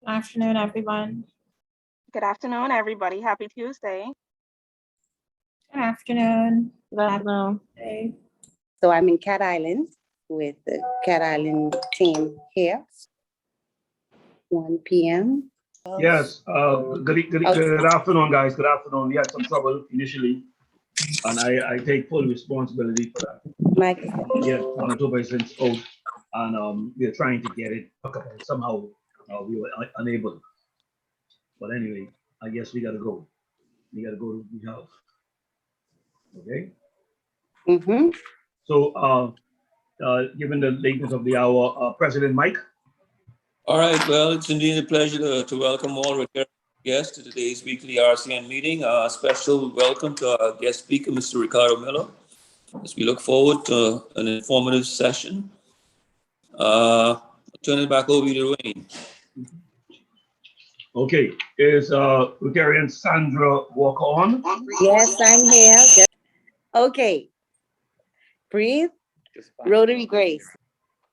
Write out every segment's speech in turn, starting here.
Afternoon, everyone. Good afternoon, everybody. Happy Tuesday. Good afternoon. Good afternoon. Hey. So I'm in Cat Island with the Cat Island team here. 1 p.m. Yes, good afternoon, guys. Good afternoon. We had some trouble initially, and I take full responsibility for that. Mike, Yeah, one or two persons out, and we are trying to get it. Somehow we were unable. But anyway, I guess we gotta go. We gotta go to the house. Okay. mm-hmm. So, given the lateness of the hour, President Mike. All right, well, it's indeed a pleasure to welcome all guests to today's weekly RCN meeting. A special welcome to our guest speaker, Mr. Ricardo Miller, as we look forward to an informative session. I'll turn it back over to Wayne. Okay, is Rotarian Sandra Walker on? Yes, I'm here. Okay. Breathe. Rotary Grace.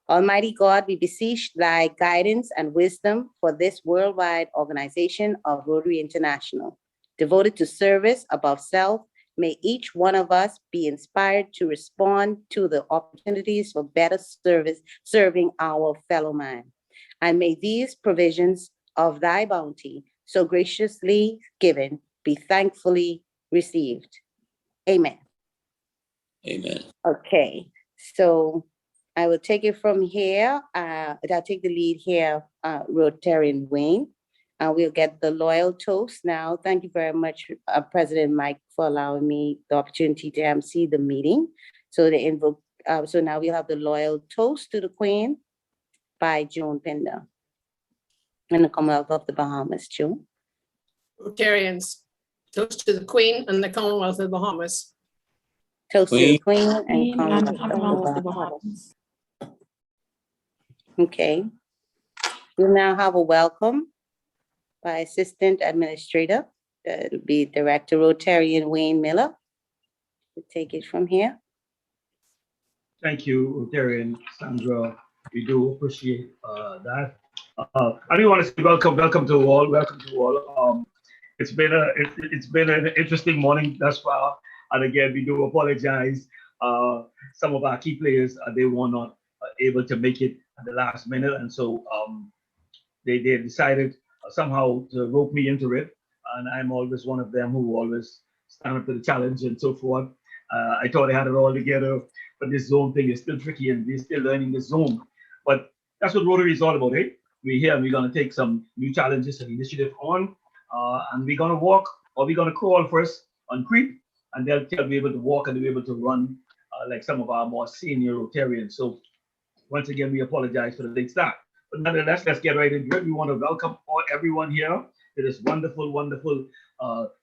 Almighty God, we beseech thy guidance and wisdom for this worldwide organization of Rotary International. Devoted to service above self, may each one of us be inspired to respond to the opportunities for better service, serving our fellow man. And may these provisions of thy bounty, so graciously given, be thankfully received. Amen. Amen. Okay, so I will take it from here. I'll take the lead here, Rotarian Wayne. We'll get the loyal toast now. Thank you very much, President Mike, for allowing me the opportunity to MC the meeting. So so now we'll have the loyal toast to the Queen by Joan Pender in the Commonwealth of the Bahamas. Joan. Rotarians, toast to the Queen and the Commonwealth of the Bahamas. Toast to the Queen and And Commonwealth of the Bahamas. Okay. We'll now have a welcome by Assistant Administrator. It'll be Director Rotarian Wayne Miller. We'll take it from here. Thank you, Rotarian Sandra. We do appreciate that. I do want to say welcome to all. Welcome to all. It's been an interesting morning thus far, and again we do apologize. Some of our key players they were not able to make it at the last minute, and so they decided somehow to rope me into it, and I'm always one of them who always stand up to the challenge and so forth. I thought I had it all together, but this Zoom thing is still tricky, and we're still learning the Zoom. But that's what Rotary is all about, eh? We're here and we're going to take some new challenges and initiative on, and we're going to walk, or we're going to crawl first on creep, and they'll be able to walk and be able to run like some of our more senior Rotarians. So once again, we apologize for the late start. But nonetheless, let's get right into it. We want to welcome everyone here to this wonderful, wonderful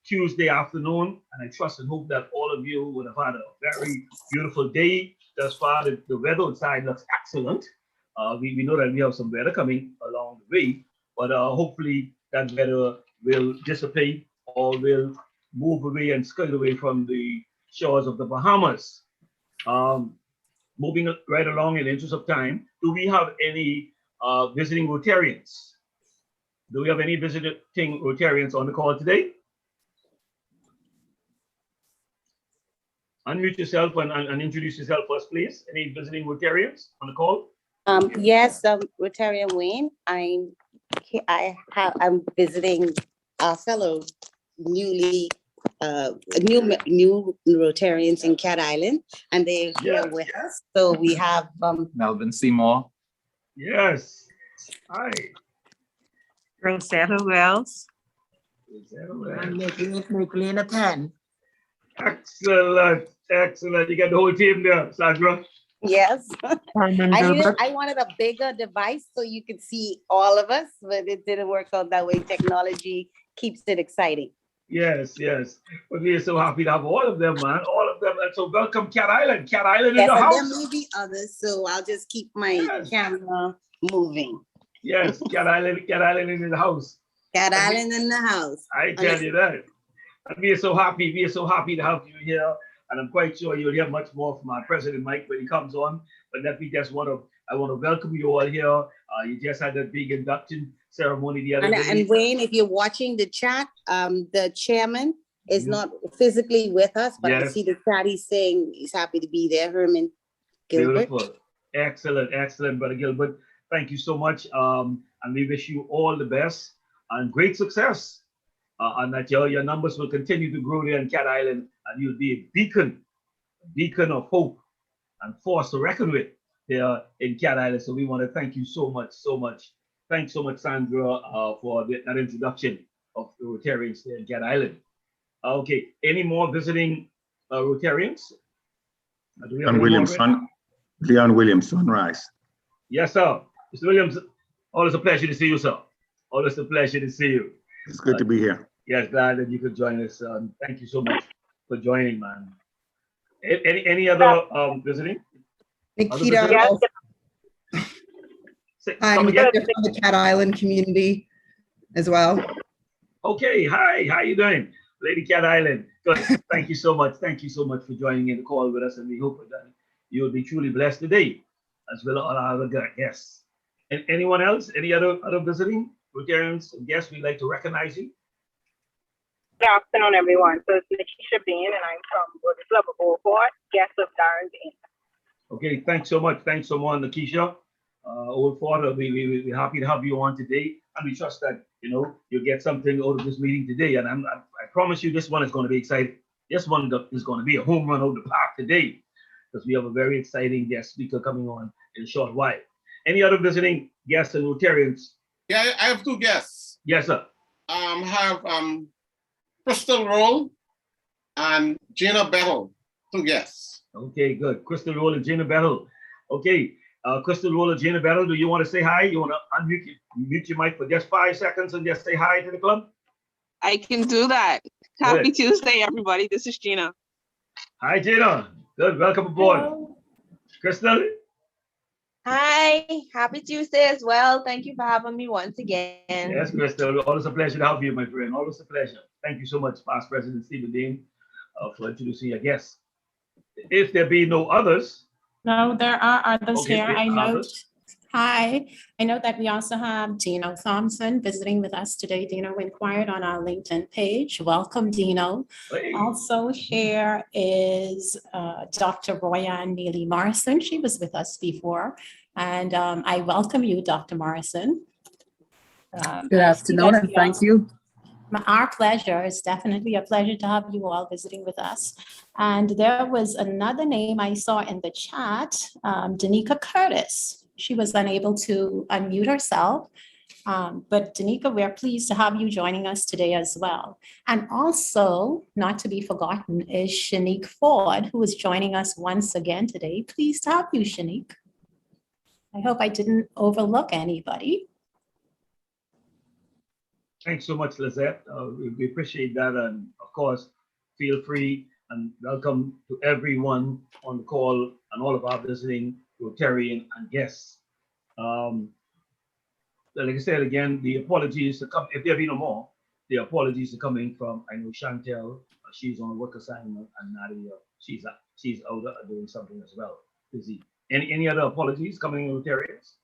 Tuesday afternoon. And I trust and hope that all of you would have had a very beautiful day. Thus far, the weather outside looks excellent. We know that we have some weather coming along the way, but hopefully that weather will dissipate or will move away and skirt away from the shores of the Bahamas. Moving right along in the interest of time, do we have any visiting Rotarians? Do we have any visiting Rotarians on the call today? Unmute yourself and introduce yourself first, please. Any visiting Rotarians on the call? Yes, Rotarian Wayne. I'm visiting our fellow new Rotarians in Cat Island, and they're here with us. So we have Melvin Seymour. Yes. Hi. Rosetta Wells. I'm making a pen. Excellent. Excellent. You got the whole team there, Sandra. Yes. I wanted a bigger device so you could see all of us, but it didn't work out that way. Technology keeps it exciting. Yes, yes. But we are so happy to have all of them, man. All of them. And so welcome, Cat Island. Cat Island in the house. There may be others, so I'll just keep my camera moving. Yes, Cat Island in the house. Cat Island in the house. I tell you that. And we are so happy. We are so happy to have you here. And I'm quite sure you'll hear much more from our President Mike when he comes on. But let me just I want to welcome you all here. You just had that big induction ceremony the other day. And Wayne, if you're watching the chat, the chairman is Mhm. not physically with us, but I Yes. see the chat, he's saying he's happy to be there, Herman Gilbert. Beautiful. Excellent, excellent, Brother Gilbert. Thank you so much. And we wish you all the best and great success. And that your numbers will continue to grow there in Cat Island, and you'll be a beacon of hope and force to reckon with there in Cat Island. So we want to thank you so much, so much. Thanks so much, Sandra, for that introduction of the Rotarians there in Cat Island. Okay, any more visiting Rotarians? Do we have any more? Leon Williams, Sunrise. Yes, sir. Mr. Williams, always a pleasure to see you, sir. Always a pleasure to see you. It's good to be here. Yes, glad that you could join us. Thank you so much for joining, man. Any other visiting? Nikita, Yes. also- Come I'm again? Nikita from the Cat Island community as well. Okay, hi, how you doing? Lady Cat Island. Good. Thank you so much. Thank you so much for joining in the call with us, and we hope that you will be truly blessed today, as well as all our other guests. And anyone else? Any other visiting Rotarians guests? We'd like to recognize you. Good afternoon, everyone. So it's Lakeisha Bean, and I'm from the Club of Beaufort, guest of Darren Bean. Okay, thanks so much. Thanks so much, Lakeisha. Old Fort, we're happy to have you on today, and we trust that you'll get something out of this meeting today. And I promise you, this one is going to be exciting. This one is going to be a home run out the park today, because we have a very exciting guest speaker coming on in a short while. Any other visiting guests and Rotarians? Yeah, I have two guests. Yes, sir. Have Crystal Roll and Gina Bettle, two guests. Okay, good. Crystal Roll and Gina Bettle. Okay, Crystal Roll and Gina Bettle, do you want to say hi? You want to mute your mic for just 5 seconds and just say hi to the club? I can do that. Happy Tuesday, everybody. This is Gina. Hi, Gina. Good. Welcome aboard. Hello. Crystal? Hi, happy Tuesday as well. Thank you for having me once again. Yes, Crystal. Always a pleasure to have you, my friend. Always a pleasure. Thank you so much, Past President Stephen Dean, for introducing your guests. If there be no others. No, there are others Okay, here. there I are know. others. Hi, I know that we also have Dino Thompson visiting with us today. Dino inquired on our LinkedIn page. Welcome, Dino. Hey. Also here is Dr. Royanne Neely Morrison. She was with us before. And I welcome you, Dr. Morrison. Good afternoon, and thank you. Our pleasure. It's definitely a pleasure to have you all visiting with us. And there was another name I saw in the chat, Danica Curtis. She was unable to unmute herself. But Danica, we're pleased to have you joining us today as well. And also, not to be forgotten, is Shanique Ford, who is joining us once again today. Pleased to have you, Shanique. I hope I didn't overlook anybody. Thanks so much, Lizette. We appreciate that. And of course, feel free and welcome to everyone on the call and all of our visiting Rotarian and guests. Like I said again, the apologies if there be no more, the apologies are coming from, I know Chantel, she's on work assignment, and Nadia, she's out doing something as well, busy. Any other apologies coming in Rotarians?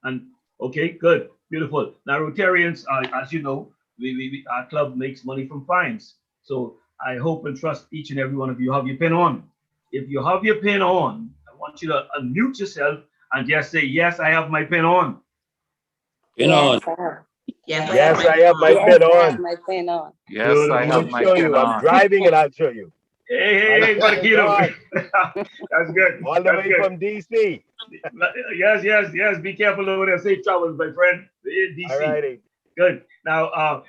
And okay, good, beautiful. Now Rotarians, as you know, our club makes money from fines. So I hope and trust each and every one of you have your pin on. If you have your pin on, I want you to unmute yourself and just say, yes, I have my pin on. Pin on. Yes, I have my pin on. My pin on. Yes, I have my pin on. I'm driving and I'll show you. Hey, Marquito. That's good. All the way from DC. Yes. Be careful over there. Safe travels, my friend. In DC. All righty. Good. Now,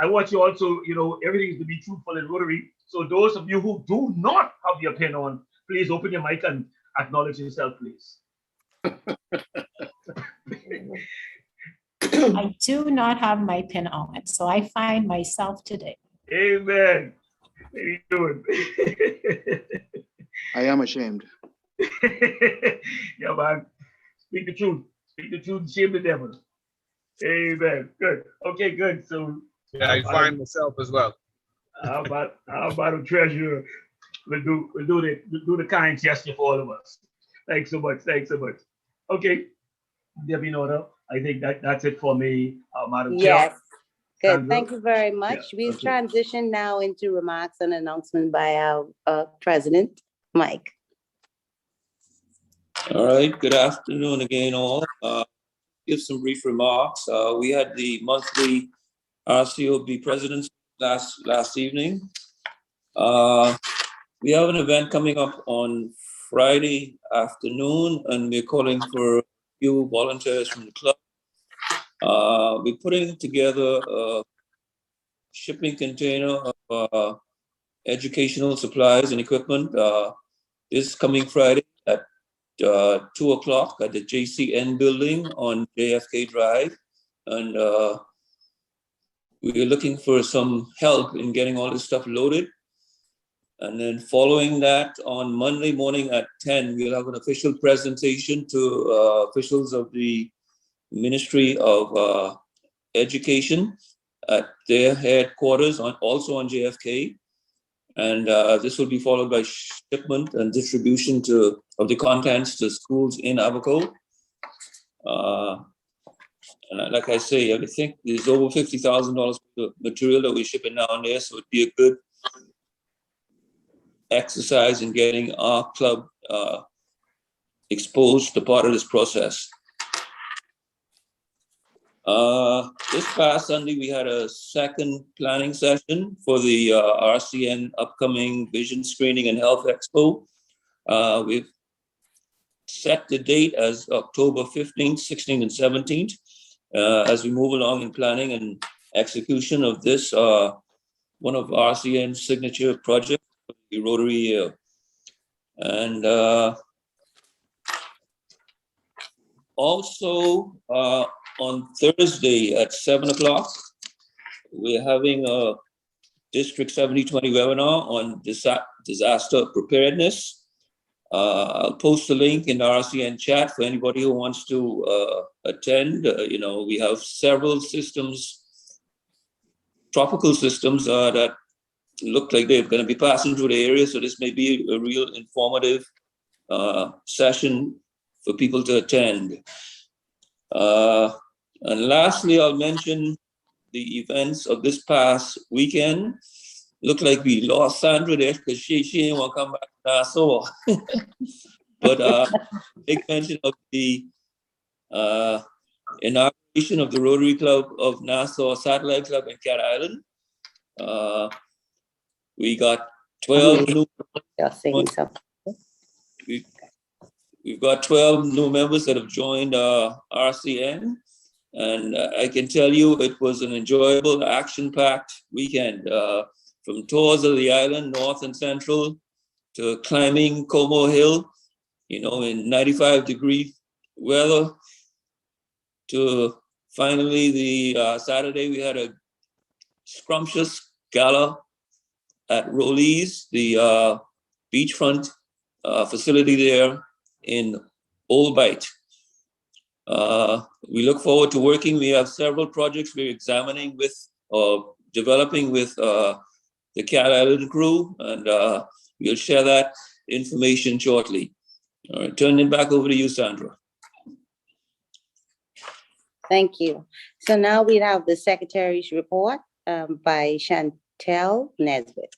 I want you also, everything is to be truthful in Rotary. So those of you who do not have your pin on, please open your mic and acknowledge yourself, please. I do not have my pin on, so I find myself today. Amen. How you doing? I am ashamed. Yeah, man. Speak the truth. Speak the truth and shame the devil. Amen. Good. Okay, good. So yeah, I find myself as well. How about a treasurer? We'll do the kind gesture for all of us. Thanks so much. Okay. there be no other? I think that's it for me, Madam Chair. Yes. Good. Sandra? Thank you very much. Yeah, We'll okay. transition now into remarks and announcement by our President, Mike. All right, good afternoon again, all. Give some brief remarks. We had the monthly RCOB presidents last evening. We have an event coming up on Friday afternoon, and we're calling for a few volunteers from the club. We're putting together a shipping container of educational supplies and equipment this coming Friday at 2 o'clock at the JCN building on JFK Drive. And we're looking for some help in getting all this stuff loaded. And then following that, on Monday morning at 10, we'll have an official presentation to officials of the Ministry of Education at their headquarters, also on JFK. And this will be followed by shipment and distribution of the contents to schools in Abaco. And like I say, I think there's over $50,000 of material that we're shipping down there, so it'd be a good exercise in getting our club exposed to part of this process. This past Sunday, we had a second planning session for the RCN upcoming Vision Screening and Health Expo. We've set the date as October 15th, 16th, and 17th as we move along in planning and execution of this, one of RCN's signature projects, the Rotary Year. And also on Thursday at 7 o'clock, we're having a District 7020 webinar on disaster preparedness. I'll post a link in the RCN chat for anybody who wants to attend. We have several systems, tropical systems that look like they're going to be passing through the area. So this may be a real informative session for people to attend. And lastly, I'll mention the events of this past weekend. Looked like we lost Sandra there because she didn't want to come back to Nassau. But big mention of the inauguration of the Rotary Club of Nassau Satellite Club in Cat Island. We got 12 new. We've got 12 new members that have joined RCN. And I can tell you it was an enjoyable, action-packed weekend. From tours of the island, north and central, to climbing Como Hill, in 95-degree weather, to finally the Saturday, we had a scrumptious gala at Rollies, the beachfront facility there in Old Bight. We look forward to working. We have several projects we're examining with or developing with the Cat Island crew, and we'll share that information shortly. All right, turning it back over to you, Sandra. Thank you. So now we have the Secretary's report by Chantel Nesbitt.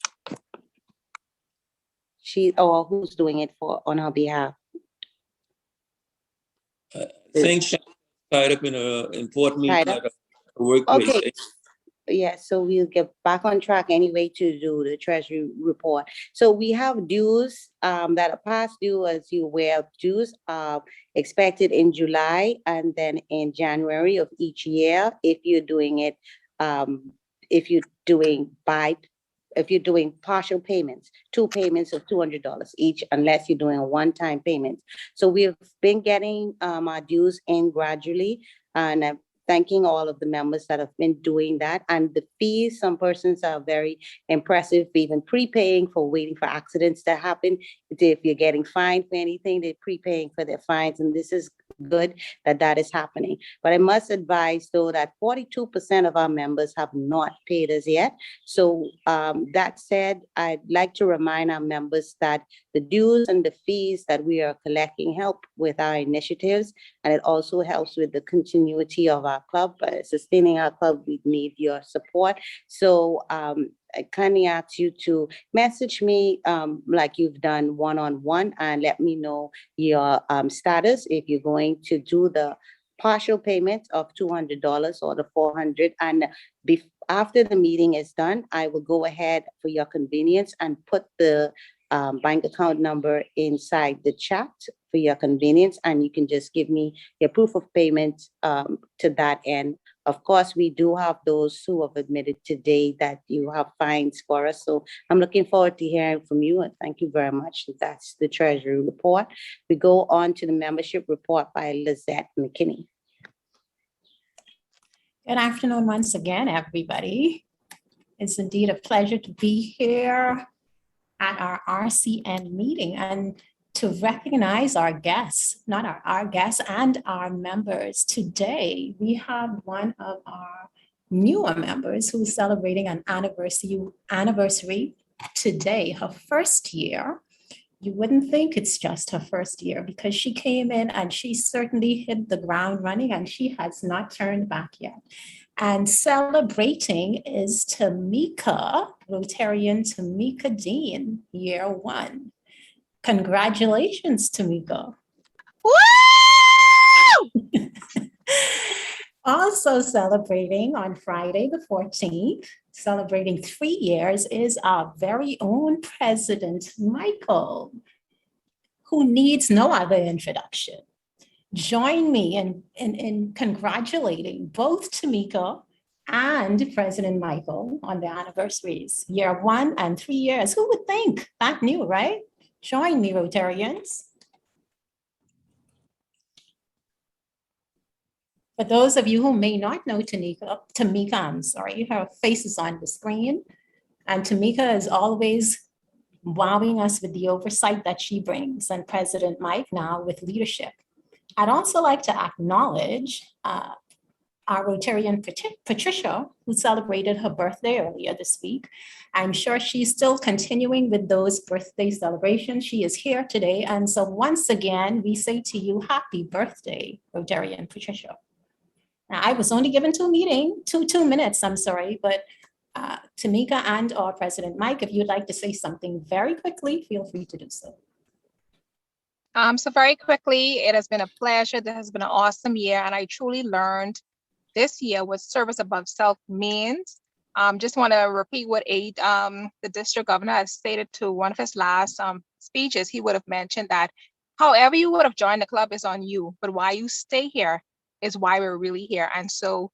Who's doing it on her behalf? I think she's tied up in an important meeting at a workplace. Okay. Yeah, so we'll get back on track anyway to do the Treasury report. So we have dues that are past due, as you aware, dues are expected in July and then in January of each year. If you're doing it, if you're doing partial payments, 2 payments of $200 each, unless you're doing a one-time payment. So we've been getting our dues in gradually, and I'm thanking all of the members that have been doing that. And the fees, some persons are very impressive, even prepaying for waiting for accidents to happen. If you're getting fined for anything, they're prepaying for their fines. And this is good that that is happening. But I must advise, though, that 42% of our members have not paid us yet. So that said, I'd like to remind our members that the dues and the fees that we are collecting help with our initiatives, and it also helps with the continuity of our club. Sustaining our club, we need your support. So I kindly ask you to message me like you've done one-on-one and let me know your status if you're going to do the partial payment of $200 or the $400. And after the meeting is done, I will go ahead for your convenience and put the bank account number inside the chat for your convenience, and you can just give me your proof of payment to that end. Of course, we do have those who have admitted today that you have fines for us. So I'm looking forward to hearing from you, and thank you very much. That's the Treasury report. We go on to the membership report by Lizette McKinney. Good afternoon once again, everybody. It's indeed a pleasure to be here at our RCN meeting and to recognize our guests, not our guests and our members. Today, we have one of our newer members who's celebrating an anniversary today, her first year. You wouldn't think it's just her first year because she came in and she certainly hit the ground running and she has not turned back yet. And celebrating is Tamika, Rotarian Tamika Dean, year one. Congratulations, Tamika. Woo! Also celebrating on Friday the 14th, celebrating 3 years, is our very own President Michael, who needs no other introduction. Join me in congratulating both Tamika and President Michael on their anniversaries, year 1 and 3 years. Who would think? That new, right? Join me, Rotarians. For those of you who may not know Tamika, I'm sorry, her face is on the screen. And Tamika is always wowing us with the oversight that she brings, and President Mike now with leadership. I'd also like to acknowledge our Rotarian Patricia, who celebrated her birthday earlier this week. I'm sure she's still continuing with those birthday celebrations. She is here today. And so once again, we say to you, happy birthday, Rotarian Patricia. Now, I was only given two minutes, I'm sorry, but Tamika and or President Mike, if you'd like to say something very quickly, feel free to do so. So very quickly, it has been a pleasure. This has been an awesome year, and I truly learned this year what service above self means. Just want to repeat what the district governor has stated to one of his last speeches. He would have mentioned that however you would have joined the club is on you, but why you stay here is why we're really here. And so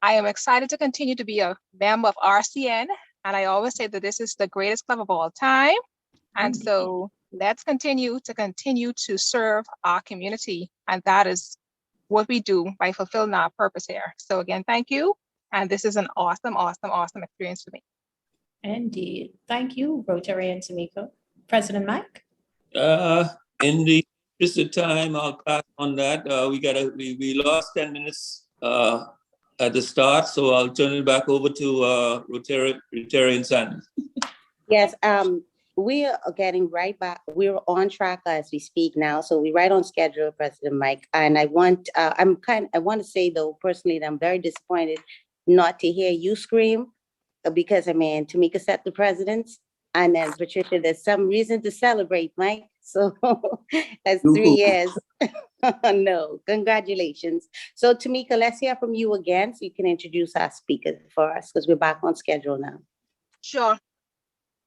I am excited to continue to be a member of RCN. And I always say that this is the greatest club of all time. And so let's continue to serve our community. And that is what we do by fulfilling our purpose here. So again, thank you. And this is an awesome, awesome, awesome experience for me. Indeed. Thank you, Rotarian Tamika. President Mike? In the interest of time, I'll pass on that. We lost 10 minutes at the start, so I'll turn it back over to Rotarian Sanders. Yes, we are getting right back. We're on track as we speak now, so we're right on schedule, President Mike. And I want to say though personally that I'm very disappointed not to hear you scream, because I mean Tamika set the precedence, and then Patricia, there's some reason to celebrate, Mike. So that's 3 years. No, congratulations. So Tamika, let's hear from you again so you can introduce our speaker for us, because we're back on schedule now. Sure.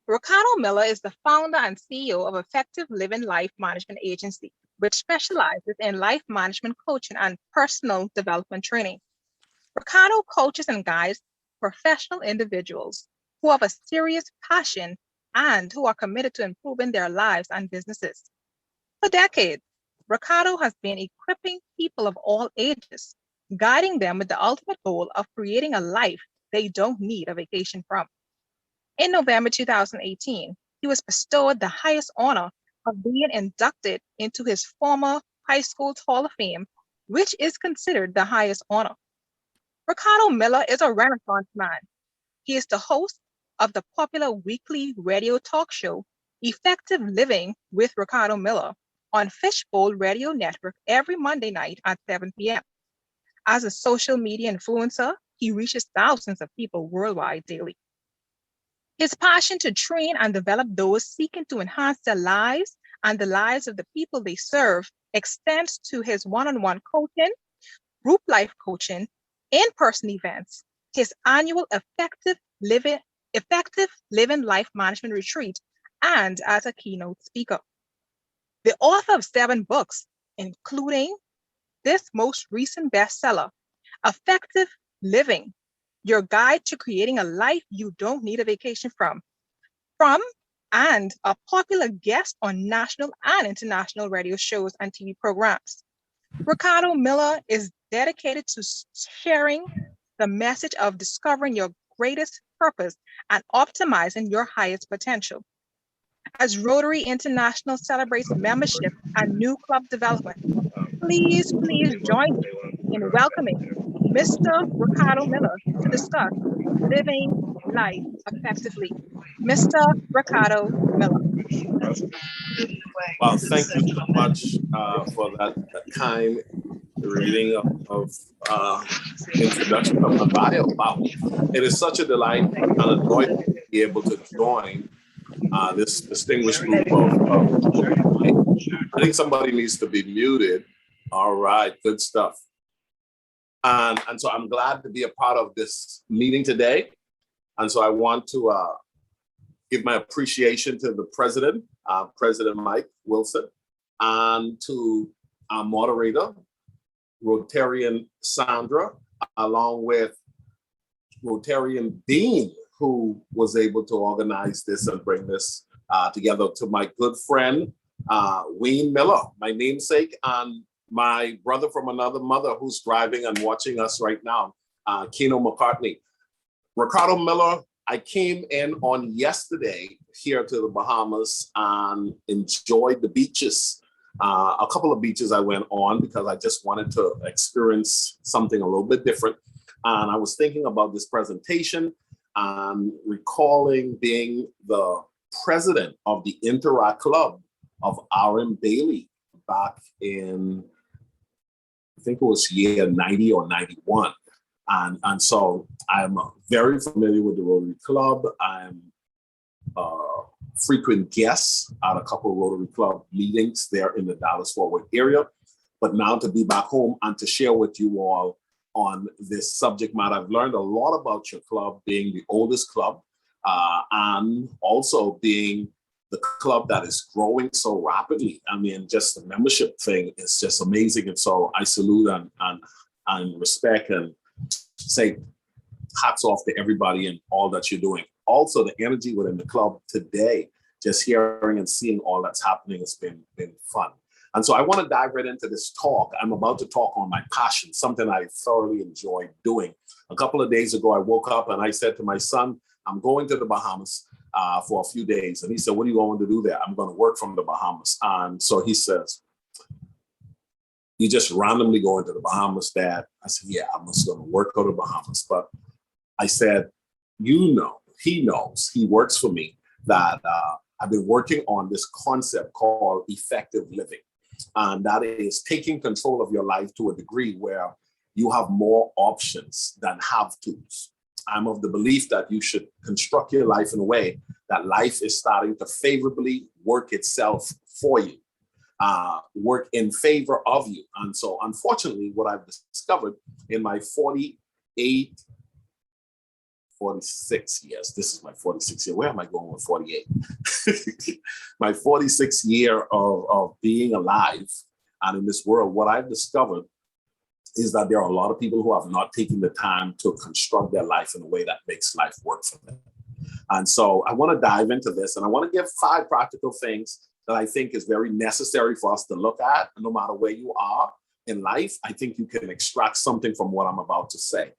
Ricardo Miller is the founder and CEO of Effective Living Life Management Agency, which specializes in life management coaching and personal development training. Ricardo coaches and guides professional individuals who have a serious passion and who are committed to improving their lives and businesses. For decades, Ricardo has been equipping people of all ages, guiding them with the ultimate goal of creating a life they don't need a vacation from. In November 2018, he was bestowed the highest honor of being inducted into his former high school's Hall of Fame which is considered the highest honor. Ricardo Miller is a Renaissance man. He is the host of the popular weekly radio talk show, Effective Living with Ricardo Miller, on Fishbowl Radio Network every Monday night at 7 p.m. As a social media influencer, he reaches thousands of people worldwide daily. His passion to train and develop those seeking to enhance their lives and the lives of the people they serve extends to his one-on-one coaching, group life coaching, in-person events, his annual Effective Living Life Management Retreat, and as a keynote speaker. The author of 7 books, including this most recent bestseller, Effective Living, Your Guide to Creating a Life You Don't Need a Vacation from, and a popular guest on national and international radio shows and TV programs. Ricardo Miller is dedicated to sharing the message of discovering your greatest purpose and optimizing your highest potential. As Rotary International celebrates membership and new club development, please join me in welcoming Mr. Ricardo Miller to discuss living life effectively. Mr. Ricardo Miller. Well, thank you so much for that kind reading of introduction of my bio. Wow, it is such a delight and a joy to be able to join this distinguished group of I think somebody needs to be muted. All right, good stuff. And so I'm glad to be a part of this meeting today. And so I want to give my appreciation to the president, President Mike Wilson, and to our moderator, Rotarian Sandra, along with Rotarian Dean, who was able to organize this and bring this together, to my good friend, Wayne Miller, my namesake, and my brother from another mother who's driving and watching us right now, Keno McCartney. Ricardo Miller, I came in on yesterday here to the Bahamas and enjoyed the beaches. A couple of beaches I went on because I just wanted to experience something a little bit different. And I was thinking about this presentation and recalling being the president of the Interact Club of R.M. Bailey back in, I think it was year 90 or 91. And so I'm very familiar with the Rotary Club. I'm a frequent guest at a couple of Rotary Club meetings there in the Dallas-Fort Worth area. But now to be back home and to share with you all on this subject matter, I've learned a lot about your club, being the oldest club and also being the club that is growing so rapidly. I mean, just the membership thing is just amazing. And so I salute and respect and say hats off to everybody and all that you're doing. Also, the energy within the club today, just hearing and seeing all that's happening has been fun. And so I want to dive right into this talk. I'm about to talk on my passion, something I thoroughly enjoy doing. A couple of days ago, I woke up and I said to my son, I'm going to the Bahamas for a few days. And he said, what are you going to do there? I'm going to work from the Bahamas. And so he says, you just randomly go into the Bahamas, Dad? I said, yeah, I'm just going to work out of the Bahamas. But I said, you know, he knows, he works for me, that I've been working on this concept called effective living. And that is taking control of your life to a degree where you have more options than have-tos. I'm of the belief that you should construct your life in a way that life is starting to favorably work itself for you, work in favor of you. And so unfortunately, what I've discovered in my 46 years, this is my 46th year, where am I going with 48? My 46th year of being alive and in this world, what I've discovered is that there are a lot of people who have not taken the time to construct their life in a way that makes life work for them. And so I want to dive into this, and I want to give 5 practical things that I think is very necessary for us to look at. No matter where you are in life, I think you can extract something from what I'm about to say.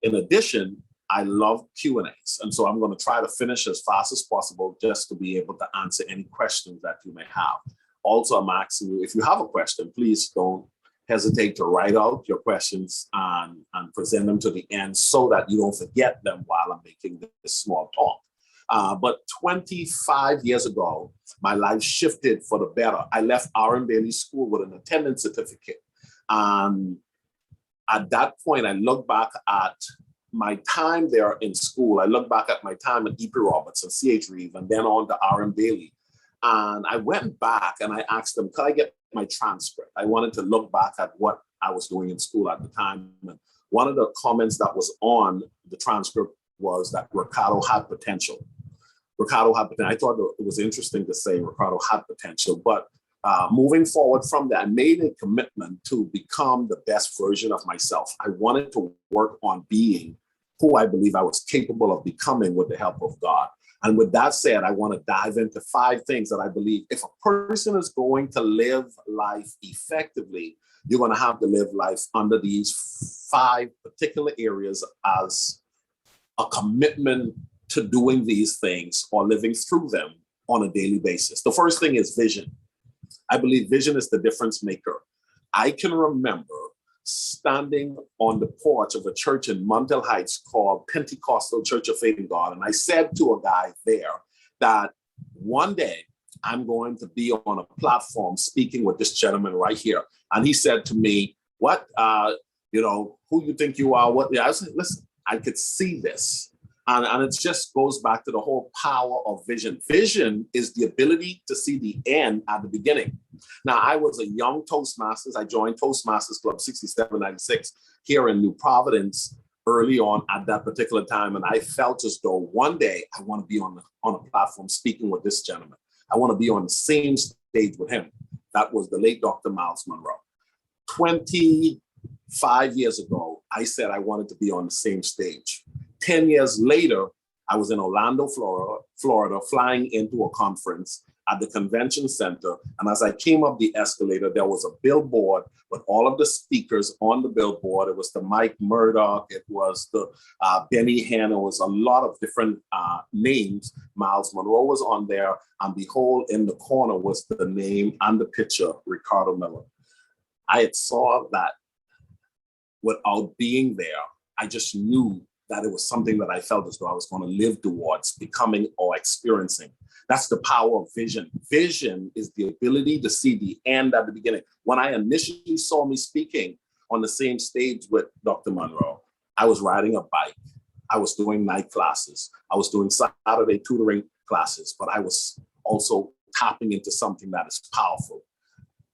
In addition, I love Q&As. And so I'm going to try to finish as fast as possible just to be able to answer any questions that you may have. Also, I'm asking you, if you have a question, please don't hesitate to write out your questions and present them to the end so that you don't forget them while I'm making this small talk. But 25 years ago, my life shifted for the better. I left R.M. Bailey School with an attendance certificate. At that point, I look back at my time there in school. I look back at my time at E.P. Robertson, C.H. Reeve, and then on to R.M. Bailey. And I went back and I asked them, could I get my transcript? I wanted to look back at what I was doing in school at the time. And one of the comments that was on the transcript was that Ricardo had potential. Ricardo had potential. I thought it was interesting to say Ricardo had potential, but moving forward from that, I made a commitment to become the best version of myself. I wanted to work on being who I believe I was capable of becoming with the help of God. And with that said, I want to dive into 5 things that I believe if a person is going to live life effectively, you're going to have to live life under these 5 particular areas as a commitment to doing these things or living through them on a daily basis. The first thing is vision. I believe vision is the difference maker. I can remember standing on the porch of a church in Montel Heights called Pentecostal Church of Faith in God. And I said to a guy there that one day I'm going to be on a platform speaking with this gentleman right here. And he said to me, what, who you think you are? What? I said, listen, I could see this. And it just goes back to the whole power of vision. Vision is the ability to see the end at the beginning. Now, I was a young Toastmasters. I joined Toastmasters Club 6796 here in New Providence early on at that particular time. And I felt as though one day I want to be on a platform speaking with this gentleman. I want to be on the same stage with him. That was the late Dr. Miles Monroe. 25 years ago, I said I wanted to be on the same stage. 10 years later, I was in Orlando, Florida, flying into a conference at the convention center. And as I came up the escalator, there was a billboard with all of the speakers on the billboard. It was the Mike Murdoch, it was the Benny Hinn, it was a lot of different names. Miles Monroe was on there. And behold, in the corner was the name and the picture, Ricardo Miller. I had saw that without being there. I just knew that it was something that I felt as though I was going to live towards becoming or experiencing. That's the power of vision. Vision is the ability to see the end at the beginning. When I initially saw me speaking on the same stage with Dr. Monroe, I was riding a bike. I was doing night classes. I was doing Saturday tutoring classes, but I was also tapping into something that is powerful.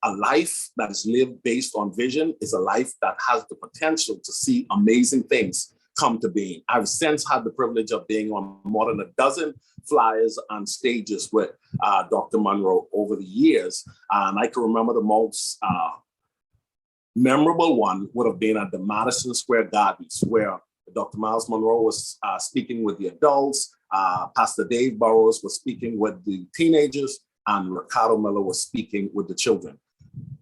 A life that is lived based on vision is a life that has the potential to see amazing things come to being. I've since had the privilege of being on more than a dozen flyers and stages with Dr. Monroe over the years. And I can remember the most memorable one would have been at the Madison Square Gardens, where Dr. Miles Monroe was speaking with the adults, Pastor Dave Burrows was speaking with the teenagers, and Ricardo Miller was speaking with the children.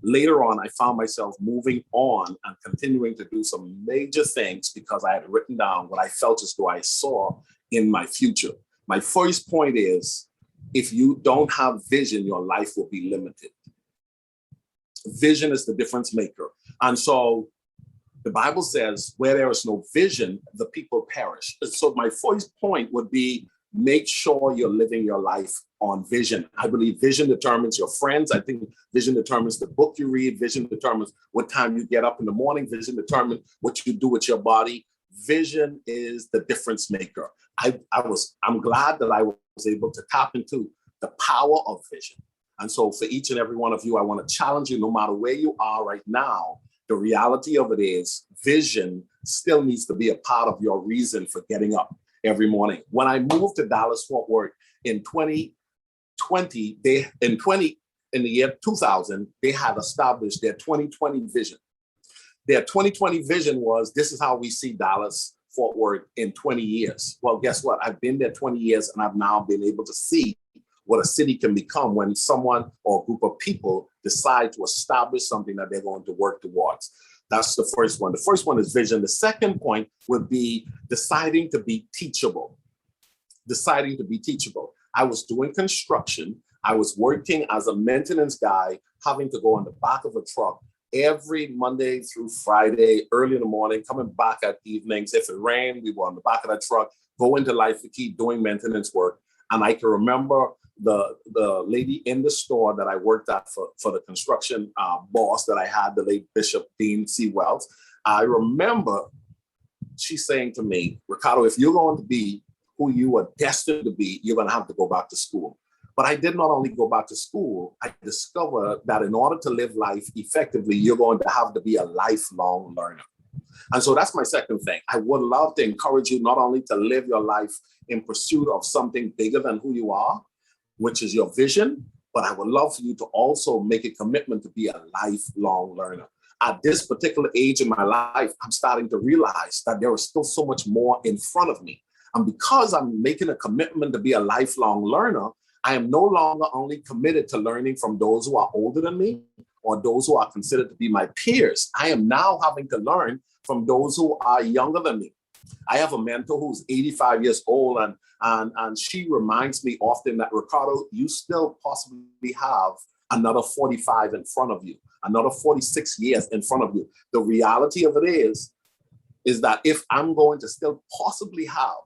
Later on, I found myself moving on and continuing to do some major things because I had written down what I felt as though I saw in my future. My first point is, if you don't have vision, your life will be limited. Vision is the difference maker. And so the Bible says, where there is no vision, the people perish. So my first point would be, make sure you're living your life on vision. I believe vision determines your friends. I think vision determines the book you read. Vision determines what time you get up in the morning. Vision determines what you do with your body. Vision is the difference maker. I'm glad that I was able to tap into the power of vision. And so for each and every one of you, I want to challenge you, no matter where you are right now, the reality of it is vision still needs to be a part of your reason for getting up every morning. When I moved to Dallas-Fort Worth in 2020, in the year 2000, they had established their 2020 vision. Their 2020 vision was, this is how we see Dallas-Fort Worth in 20 years. Well, guess what? I've been there 20 years and I've now been able to see what a city can become when someone or a group of people decide to establish something that they're going to work towards. That's the first one. The first one is vision. The second point would be deciding to be teachable. Deciding to be teachable. I was doing construction. I was working as a maintenance guy, having to go on the back of a truck every Monday through Friday, early in the morning, coming back at evenings. If it rained, we were on the back of that truck, go into Life for Key doing maintenance work. And I can remember the lady in the store that I worked at for the construction boss that I had, the late Bishop Dean C. Wells. I remember she saying to me, Ricardo, if you're going to be who you are destined to be, you're going to have to go back to school. But I did not only go back to school, I discovered that in order to live life effectively, you're going to have to be a lifelong learner. And so that's my second thing. I would love to encourage you not only to live your life in pursuit of something bigger than who you are, which is your vision, but I would love for you to also make a commitment to be a lifelong learner. At this particular age in my life, I'm starting to realize that there is still so much more in front of me. And because I'm making a commitment to be a lifelong learner, I am no longer only committed to learning from those who are older than me or those who are considered to be my peers. I am now having to learn from those who are younger than me. I have a mentor who's 85 years old, and she reminds me often that, Ricardo, you still possibly have another 45 in front of you, another 46 years in front of you. The reality of it is that if I'm going to still possibly have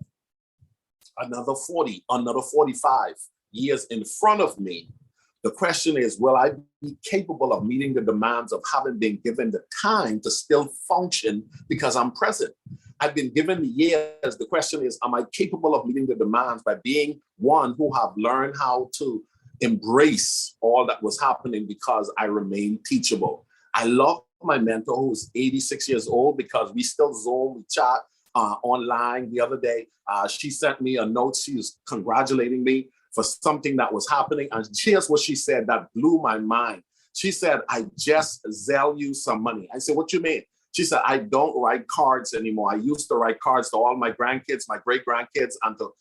another 40, another 45 years in front of me, the question is, will I be capable of meeting the demands of having been given the time to still function because I'm present? I've been given the years. The question is, am I capable of meeting the demands by being one who have learned how to embrace all that was happening because I remain teachable? I love my mentor who's 86 years old because we still Zoom, we chat online. The other day, she sent me a note. She was congratulating me for something that was happening. And here's what she said that blew my mind. She said, I just Zelle you some money. I said, what you mean? She said, I don't write cards anymore. I used to write cards to all my grandkids, my great grandkids, and to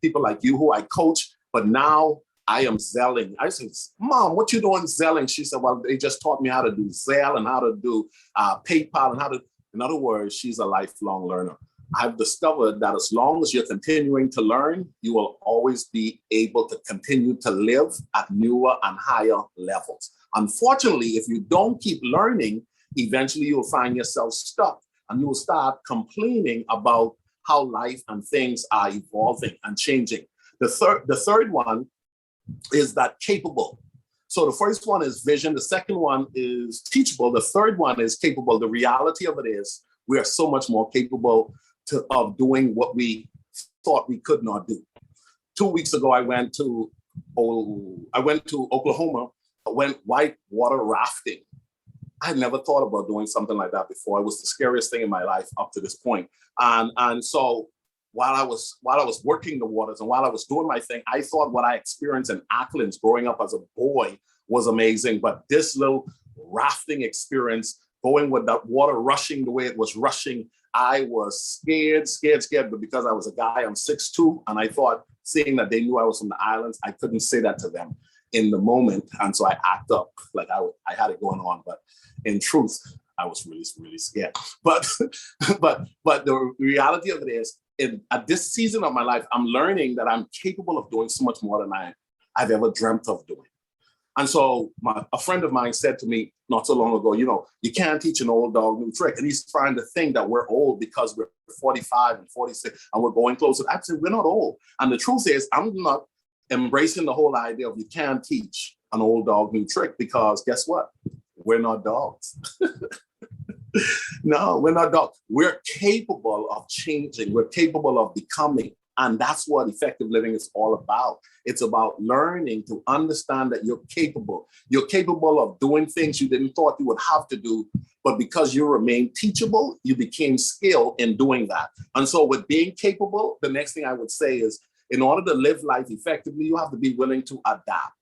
people like you who I coach. But now I am Zelling. I said, Mom, what you doing Zelling? She said, well, they just taught me how to do Zelle and how to do PayPal and how to, in other words, she's a lifelong learner. I've discovered that as long as you're continuing to learn, you will always be able to continue to live at newer and higher levels. Unfortunately, if you don't keep learning, eventually you'll find yourself stuck and you will start complaining about how life and things are evolving and changing. The third one is that capable. So the first one is vision. The second one is teachable. The third one is capable. The reality of it is we are so much more capable of doing what we thought we could not do. 2 weeks ago, I went to Oklahoma. I went white water rafting. I had never thought about doing something like that before. It was the scariest thing in my life up to this point. And so while I was working the waters and while I was doing my thing, I thought what I experienced in Acklands growing up as a boy was amazing. But this little rafting experience, going with that water rushing the way it was rushing, I was scared. But because I was a guy, I'm 6'2", and I thought, seeing that they knew I was from the islands, I couldn't say that to them in the moment. And so I act up like I had it going on. But in truth, I was really, really scared. But the reality of it is, at this season of my life, I'm learning that I'm capable of doing so much more than I've ever dreamt of doing. And so a friend of mine said to me not so long ago, you can't teach an old dog new trick. And he's trying to think that we're old because we're 45 and 46 and we're going closer. I said, we're not old. And the truth is, I'm not embracing the whole idea of you can't teach an old dog new trick because guess what? We're not dogs. No, we're not dogs. We're capable of changing. We're capable of becoming. And that's what effective living is all about. It's about learning to understand that you're capable. You're capable of doing things you didn't thought you would have to do, but because you remain teachable, you became skilled in doing that. And so with being capable, the next thing I would say is, in order to live life effectively, you have to be willing to adapt.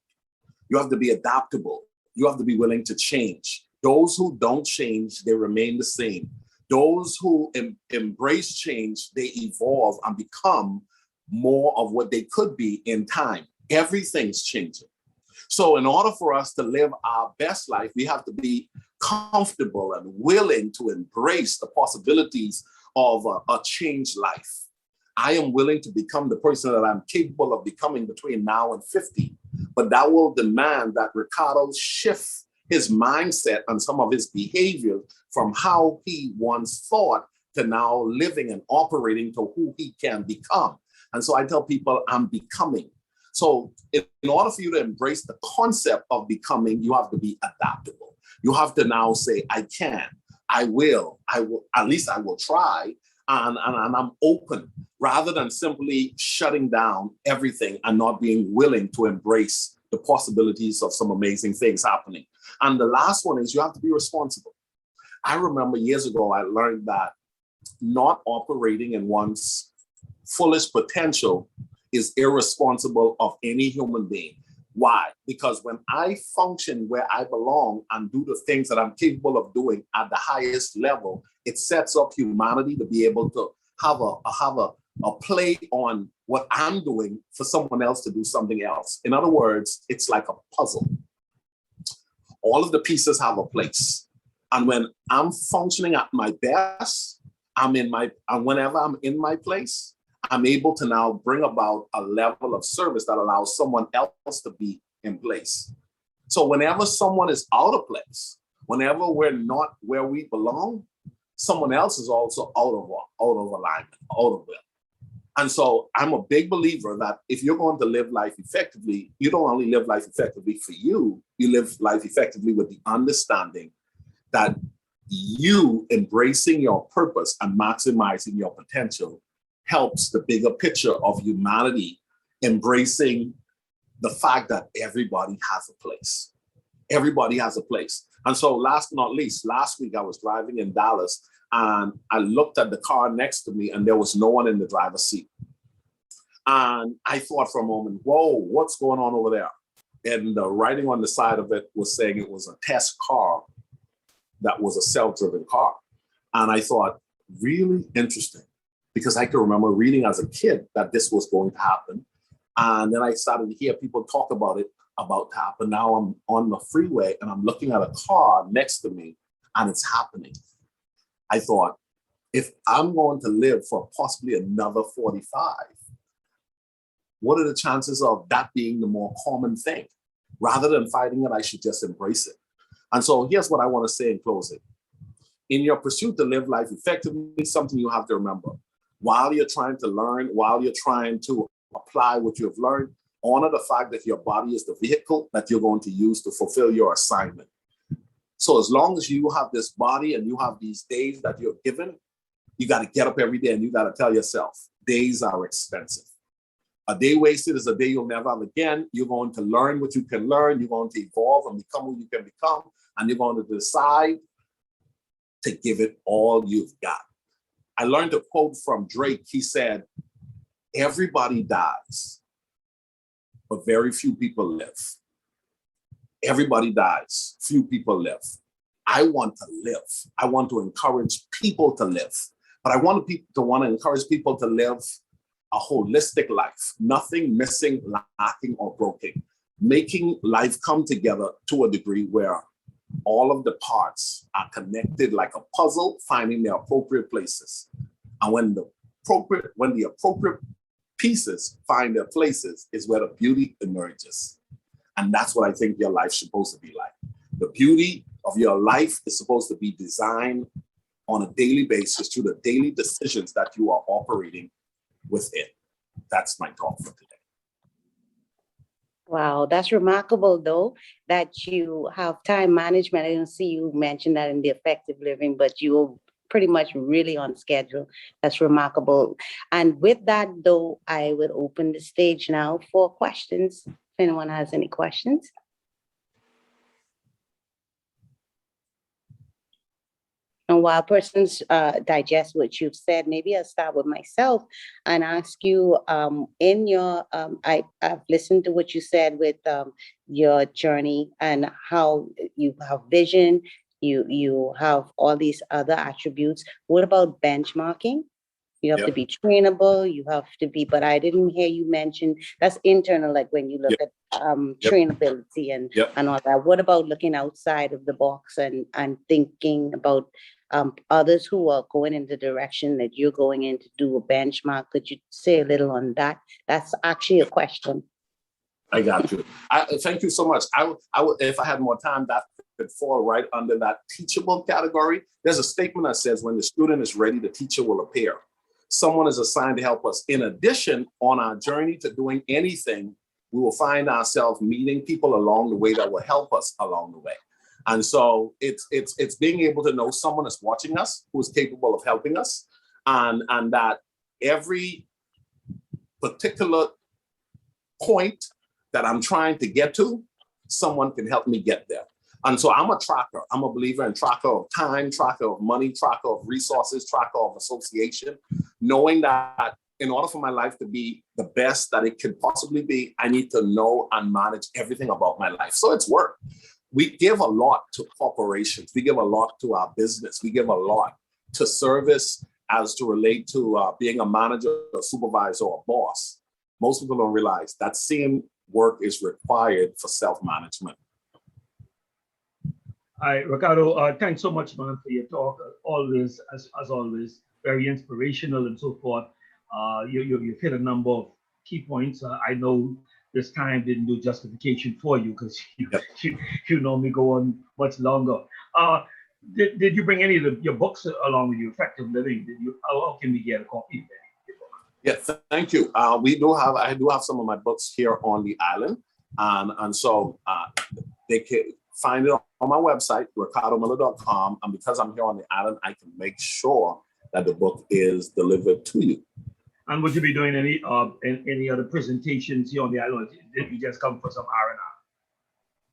You have to be adaptable. You have to be willing to change. Those who don't change, they remain the same. Those who embrace change, they evolve and become more of what they could be in time. Everything's changing. So in order for us to live our best life, we have to be comfortable and willing to embrace the possibilities of a changed life. I am willing to become the person that I'm capable of becoming between now and 50, but that will demand that Ricardo shift his mindset and some of his behavior from how he once thought to now living and operating to who he can become. And so I tell people, I'm becoming. So in order for you to embrace the concept of becoming, you have to be adaptable. You have to now say, I can, I will, at least I will try, and I'm open, rather than simply shutting down everything and not being willing to embrace the possibilities of some amazing things happening. And the last one is you have to be responsible. I remember years ago, I learned that not operating in one's fullest potential is irresponsible of any human being. Why? Because when I function where I belong and do the things that I'm capable of doing at the highest level, it sets up humanity to be able to have a play on what I'm doing for someone else to do something else. In other words, it's like a puzzle. All of the pieces have a place. And when I'm functioning at my best, whenever I'm in my place, I'm able to now bring about a level of service that allows someone else to be in place. So whenever someone is out of place, whenever we're not where we belong, someone else is also out of alignment, out of will. And so I'm a big believer that if you're going to live life effectively, you don't only live life effectively for you, you live life effectively with the understanding that you embracing your purpose and maximizing your potential helps the bigger picture of humanity embracing the fact that everybody has a place. Everybody has a place. And so last but not least, last week I was driving in Dallas and I looked at the car next to me and there was no one in the driver's seat. And I thought for a moment, whoa, what's going on over there? And the writing on the side of it was saying it was a test car that was a self-driven car. And I thought, really interesting, because I can remember reading as a kid that this was going to happen. And then I started to hear people talk about it about to happen. Now I'm on the freeway and I'm looking at a car next to me and it's happening. I thought, if I'm going to live for possibly another 45, what are the chances of that being the more common thing? Rather than fighting it, I should just embrace it. And so here's what I want to say in closing. In your pursuit to live life effectively, something you have to remember. While you're trying to learn, while you're trying to apply what you've learned, honor the fact that your body is the vehicle that you're going to use to fulfill your assignment. So as long as you have this body and you have these days that you're given, you got to get up every day and you got to tell yourself, days are expensive. A day wasted is a day you'll never have again. You're going to learn what you can learn. You're going to evolve and become who you can become. And you're going to decide to give it all you've got. I learned a quote from Drake. He said, everybody dies, but very few people live. Everybody dies, few people live. I want to live. I want to encourage people to live. But I want to encourage people to live a holistic life, nothing missing, lacking, or broken. Making life come together to a degree where all of the parts are connected like a puzzle, finding their appropriate places. And when the appropriate pieces find their places is where the beauty emerges. And that's what I think your life's supposed to be like. The beauty of your life is supposed to be designed on a daily basis through the daily decisions that you are operating within. That's my talk for today. Wow, that's remarkable though, that you have time management. I didn't see you mention that in the effective living, but you're pretty much really on schedule. That's remarkable. And with that though, I would open the stage now for questions. If anyone has any questions. And while persons digest what you've said, maybe I'll start with myself and ask you, in your, I've listened to what you said with your journey and how you have vision, you have all these other attributes. What about benchmarking? You have to be trainable, you have to be, but I didn't hear you mention, that's internal, like when you look at trainability and all that. What about looking outside of the box and thinking about others who are going in the direction that you're going in to do a benchmark? Could you say a little on that? That's actually a question. I got you. Thank you so much. I would, if I had more time, that could fall right under that teachable category. There's a statement that says, when the student is ready, the teacher will appear. Someone is assigned to help us. In addition, on our journey to doing anything, we will find ourselves meeting people along the way that will help us along the way. And so it's being able to know someone is watching us who is capable of helping us, and that every particular point that I'm trying to get to, someone can help me get there. And so I'm a tracker. I'm a believer in tracker of time, tracker of money, tracker of resources, tracker of association, knowing that in order for my life to be the best that it could possibly be, I need to know and manage everything about my life. So it's work. We give a lot to corporations. We give a lot to our business. We give a lot to service as to relate to being a manager, a supervisor, or a boss. Most people don't realize that same work is required for self-management. All right, Ricardo, thanks so much, man, for your talk. Always, as always, very inspirational and so forth. You've hit a number of key points. I know this time didn't do justification for you because you normally go on much longer. Did you bring any of your books along with you? Effective Living. How can we get a copy of that? Yeah, thank you. I do have some of my books here on the island, and so they can find it on my website, ricardomiller.com. And because I'm here on the island, I can make sure that the book is delivered to you. And would you be doing any other presentations here on the island? Did you just come for some R&R?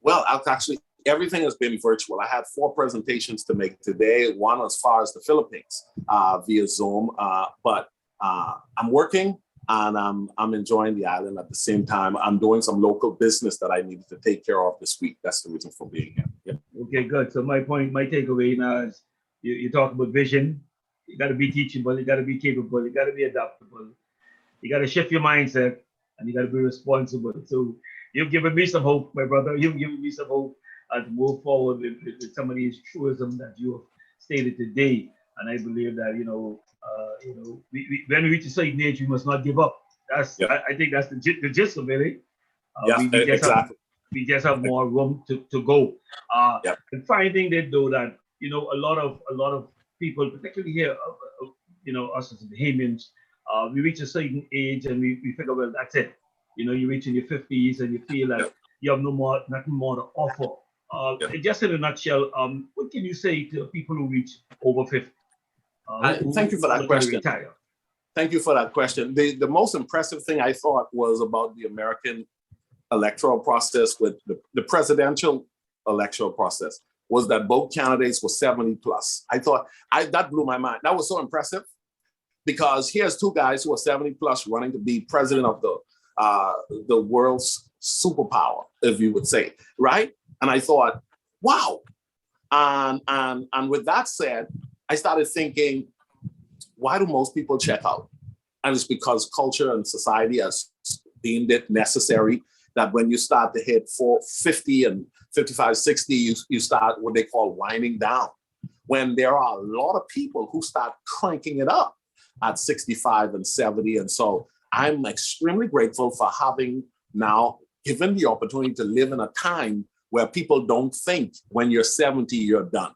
Well, actually, everything has been virtual. I had 4 presentations to make today, one as far as the Philippines via Zoom, but I'm working and I'm enjoying the island at the same time. I'm doing some local business that I needed to take care of this week. That's the reason for being here. Yeah. Okay, good. So my takeaway now is you talk about vision. You got to be teachable. You got to be capable. You got to be adaptable. You got to shift your mindset, and you got to be responsible. So you've given me some hope, my brother. You've given me some hope to move forward with some of these truisms that you have stated today. And I believe that when we reach a certain age, we must not give up. I think that's the gist of it. Exactly. We just have more room to go. And finding that though that a lot of people, particularly here, us as Bahamians, we reach a certain age and we figure, well, that's it. You reach in your 50s and you feel like you have nothing more to offer. Just in a nutshell, what can you say to people who reach over 50? Thank you for that question. Thank you for that question. The most impressive thing I thought was about the American electoral process with the presidential electoral process was that both candidates were 70 plus. I thought that blew my mind. That was so impressive because here's 2 guys who are 70 plus running to be president of the world's superpower, if you would say, right? And I thought, wow. And with that said, I started thinking, why do most people check out? And it's because culture and society has deemed it necessary that when you start to hit 50 and 55, 60, you start what they call winding down. When there are a lot of people who start cranking it up at 65 and 70. And so I'm extremely grateful for having now given the opportunity to live in a time where people don't think when you're 70, you're done.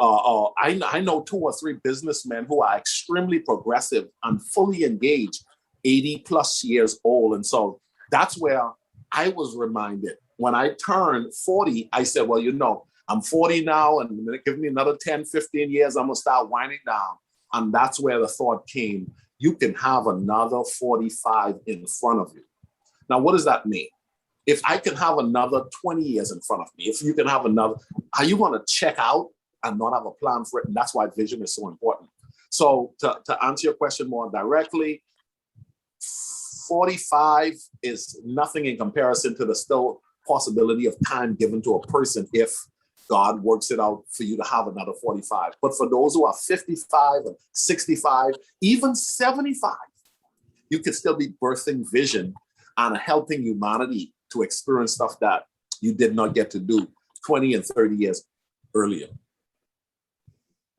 I know 2 or 3 businessmen who are extremely progressive and fully engaged, 80 plus years old. And so that's where I was reminded when I turned 40, I said, well, I'm 40 now and give me another 10, 15 years, I'm gonna start winding down. And that's where the thought came, you can have another 45 in front of you. Now, what does that mean? If I can have another 20 years in front of me, if you can have another, are you gonna check out and not have a plan for it? And that's why vision is so important. So to answer your question more directly, 45 is nothing in comparison to the still possibility of time given to a person if God works it out for you to have another 45. But for those who are 55 and 65, even 75, you could still be birthing vision and helping humanity to experience stuff that you did not get to do 20 and 30 years earlier.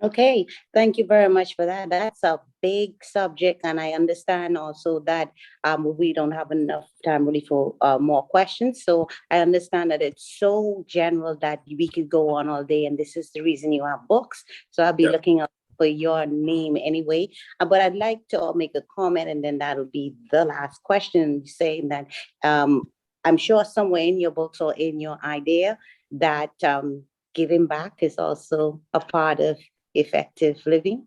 Okay, thank you very much for that. That's a big subject, and I understand also that we don't have enough time really for more questions. So I understand that it's so general that we could go on all day, and this is the reason you have books. So I'll be looking up for your name anyway. But I'd like to make a comment, and then that'll be the last question, saying that I'm sure somewhere in your books or in your idea that giving back is also a part of effective living.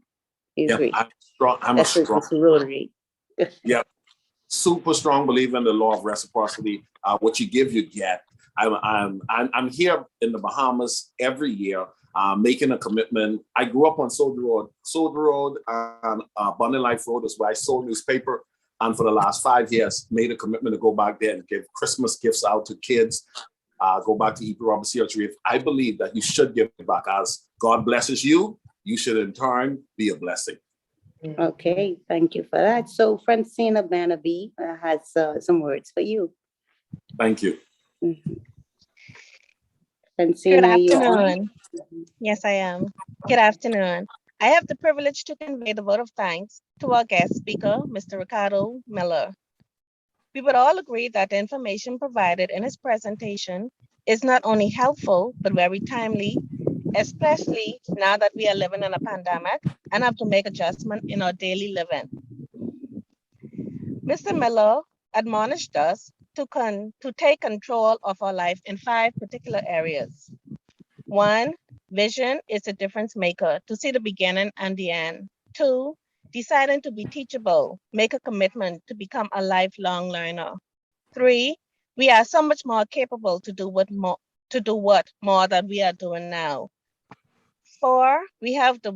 You agree? I'm strong. I'm That's a strong. Rotary. Yeah, super strong believer in the law of reciprocity. What you give, you get. I'm here in the Bahamas every year, making a commitment. I grew up on Soldier Road. Soldier Road and Abundant Life Road is where I sold newspaper. And for the last 5 years, made a commitment to go back there and give Christmas gifts out to kids. Go back to E.P. Roberts Theatre. I believe that you should give back. As God blesses you, you should in turn be a blessing. Okay, thank you for that. So Francina Banaby has some words for you. Thank you. Francina, Good you're on. afternoon. Yes, I am. Good afternoon. I have the privilege to convey the vote of thanks to our guest speaker, Mr. Ricardo Miller. We would all agree that the information provided in his presentation is not only helpful, but very timely, especially now that we are living in a pandemic and have to make adjustment in our daily living. Mr. Miller admonished us to take control of our life in 5 particular areas. 1, vision is a difference maker to see the beginning and the end. 2, deciding to be teachable, make a commitment to become a lifelong learner. 3, we are so much more capable to do what more that we are doing now. 4, we have to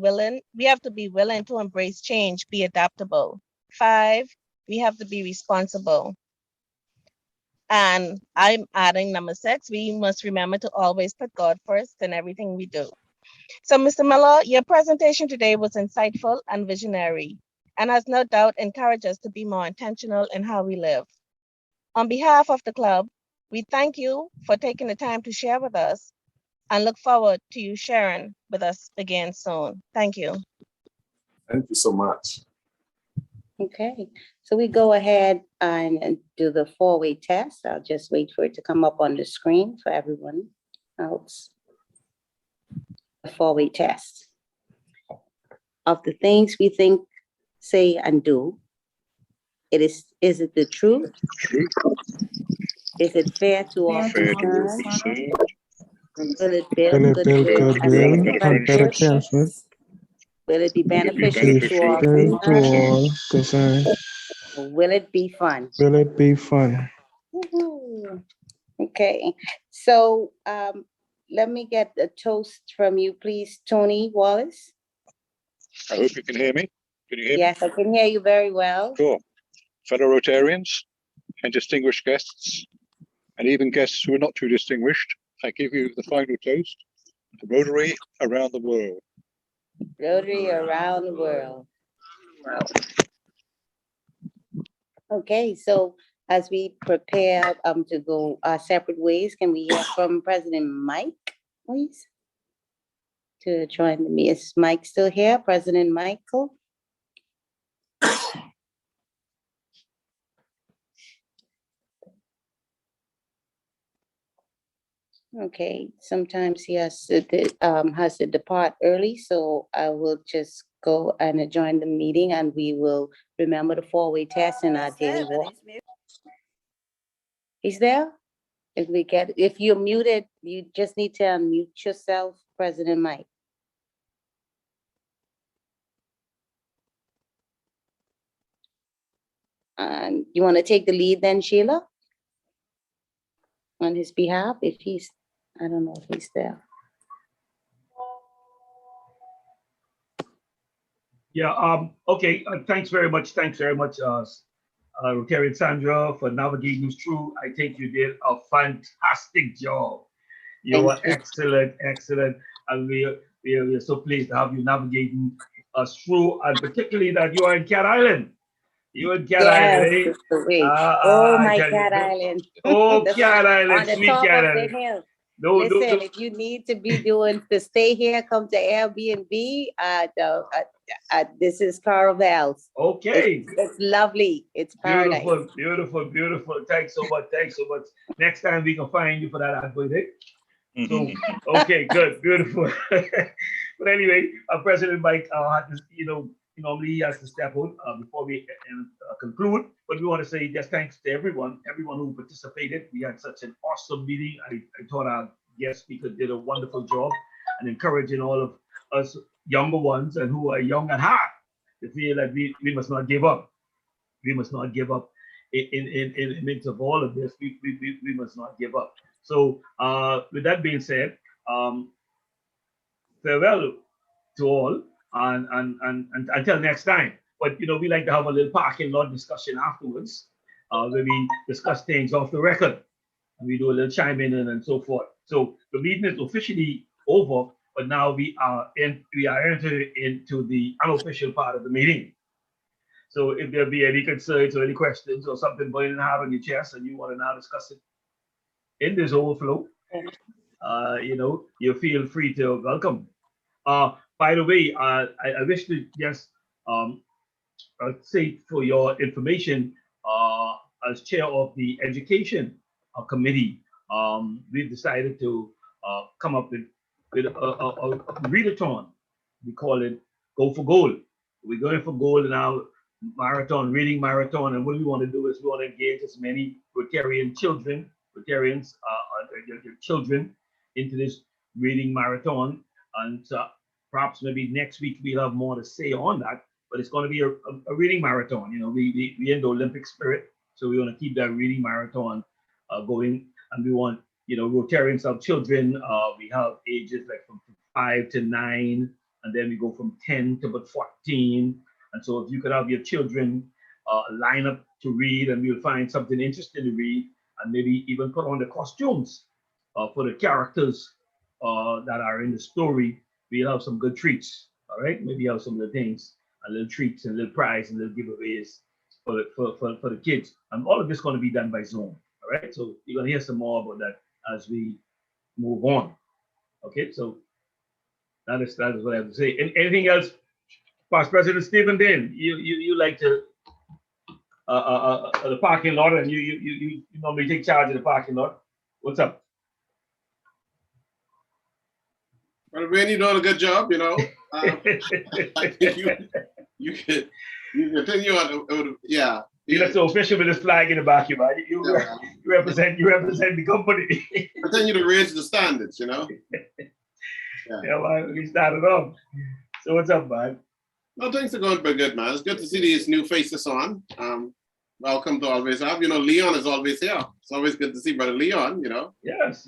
be willing to embrace change, be adaptable. 5, we have to be responsible. And I'm adding number 6, we must remember to always put God first in everything we do. So Mr. Miller, your presentation today was insightful and visionary, and has no doubt encouraged us to be more intentional in how we live. On behalf of the club, we thank you for taking the time to share with us and look forward to you sharing with us again soon. Thank you. Thank you so much. Okay, so we go ahead and do the 4-way test. I'll just wait for it to come up on the screen for everyone else. The 4-way test. Of the things we think, say, and do, is it the truth? Is it fair to all concerned? Will it build goodwill and better friendships? Will it be beneficial to all concerned? Will it be fun? Will it be fun? Woohoo. Okay, so let me get a toast from you, please, Tony Wallace. I hope you can hear me. Can you hear me? Yes, I can hear you very well. Sure. Fellow Rotarians and distinguished guests, and even guests who are not too distinguished, I give you the final toast, Rotary around the world. Rotary around the world. Okay, so as we prepare to go our separate ways, can we hear from President Mike, please? To join me. Is Mike still here? President Michael? Okay, sometimes he has to depart early, so I will just go and join the meeting, and we will remember the 4-way test in our daily walk. He's there? If you're muted, you just need to unmute yourself, President Mike. And you want to take the lead then, Sheila? On his behalf, if he's, I don't know if he's there. Yeah, okay, thanks very much, Rotarian Sandra, for navigating us through. I think you did a fantastic job. You were excellent, and we are so pleased to have you navigating us through, and particularly that you are in Cat Island. You in Cat Island, eh? Oh, my Cat Island. Oh, Cat Island, On the sweet top Cat of the Island. hill. Listen, if you need to be doing to stay here, come to Airbnb. This is Carvel's. Okay. It's lovely. It's paradise. Beautiful, beautiful, beautiful. Thanks so much. Thanks so much. Next time we can find you for that advert. So, okay, good, beautiful. But anyway, President Mike had this, normally he has to step out before we conclude. But we want to say just thanks to everyone who participated. We had such an awesome meeting. I thought our guest speaker did a wonderful job and encouraging all of us younger ones and who are young at heart to feel that we must not give up. We must not give up in the midst of all of this. We must not give up. So with that being said, farewell to all and until next time. But we like to have a little parking lot discussion afterwards, where we discuss things off the record and we do a little chiming in and so forth. So the meeting is officially over, but now we are entering into the unofficial part of the meeting. So if there be any concerns or any questions or something burning hard on your chest and you want to now discuss it in this overflow, you feel free to welcome. By the way, I wish to just say for your information, as chair of the education committee, we've decided to come up with a readathon. We call it Go for Gold. We're going for gold in our reading marathon, and what we want to do is we want to engage as many Rotarians children into this reading marathon, and perhaps maybe next week we'll have more to say on that. But it's going to be a reading marathon. We in the Olympic spirit, so we want to keep that reading marathon going, and we want Rotarians have children. We have ages like from 5 to 9, and then we go from 10 to about 14. And so if you could have your children line up to read, and we'll find something interesting to read, and maybe even put on the costumes for the characters that are in the story, we'll have some good treats. All right, maybe have some little things, and little treats and little prize and little giveaways for the kids. And all of this is going to be done by Zoom. All right, so you're going to hear some more about that as we move on. Okay, so that is what I have to say. Anything else? Past President Stephen Dean, you like to the parking lot, and you normally take charge of the parking lot. What's up? Well, Wayne, you're doing a good job. I think you continue on. Yeah. You're so official with this flag in the back, man. You represent the company. Continue to raise the standards. Yeah, man, we started off. So what's up, man? No, things are going pretty good, man. It's good to see these new faces on. Welcome to always have. Leon is always here. It's always good to see Brother Leon. Yes.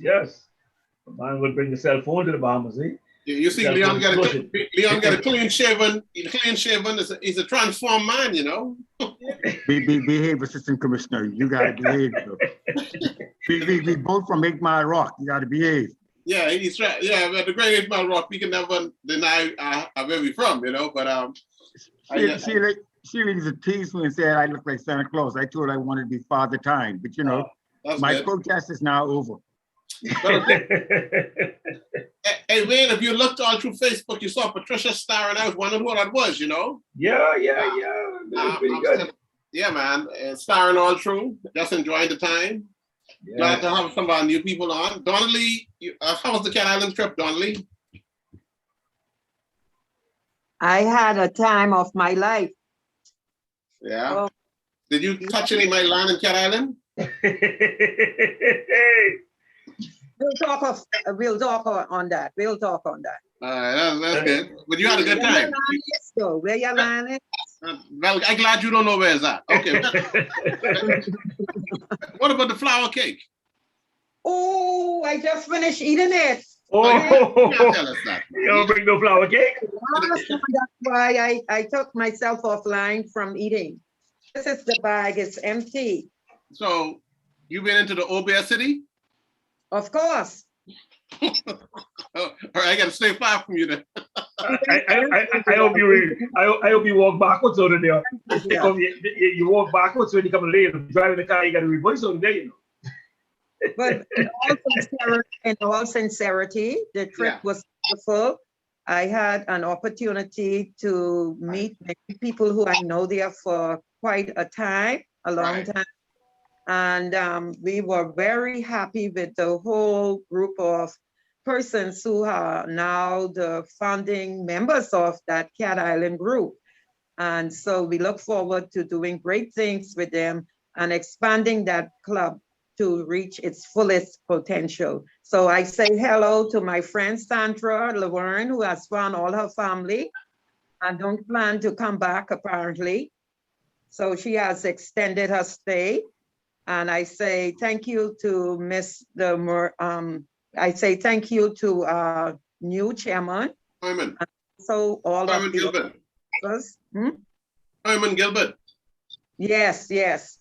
Man will bring the cell phone to the Bahamas, eh? You see, Leon got a clean shaven. He's a transformed man, Behave, Assistant Commissioner. You gotta behave. We both from 8 Mile Rock. You gotta behave. Yeah, he's right. Yeah, but the Great 8 Mile Rock, we can never deny where we're from, but Sheila used to tease me and said I look like Santa Claus. I told her I wanted to be Father Time, but my protest is now over. Hey, Wayne, if you looked all through Facebook, you saw Patricia Starr, and I was wondering who that was, Yeah. Pretty good. Yeah, man. Starring all through, just enjoying the time. Yeah. Glad to have some of our new people on. Donnelly, how was the Cat Island trip, Donnelly? I had a time of my life. Yeah. Oh. Did you touch any of my land in Cat Island? We'll talk on that. All right, that's good. But you had a good time. Where your land is? Well, I'm glad you don't know where it's at. Okay. What about the flour cake? Oh, I just finished eating it. Oh, you can't tell us that. You don't bring no flour cake? That's why I took myself offline from eating. This is the bag, it's empty. So you been into the obesity? Of course. All right, I gotta stay far from you then. I hope you walk backwards out of there. Yeah. You walk backwards when you come late. Driving the car, you got to reverse out of there, But in all sincerity, the trip was wonderful. I had an opportunity to meet many people who I know there for quite a long time. And we were very happy with the whole group of persons who are now the founding members of that Cat Island group. And so we look forward to doing great things with them and expanding that club to reach its fullest potential. So I say hello to my friend Sandra Laverne, who has found all her family and don't plan to come back apparently. So she has extended her stay. And I say thank you to I say thank you to our new chairman. Herman. So all Herman of the Gilbert. others. Herman Gilbert. Yes, yes.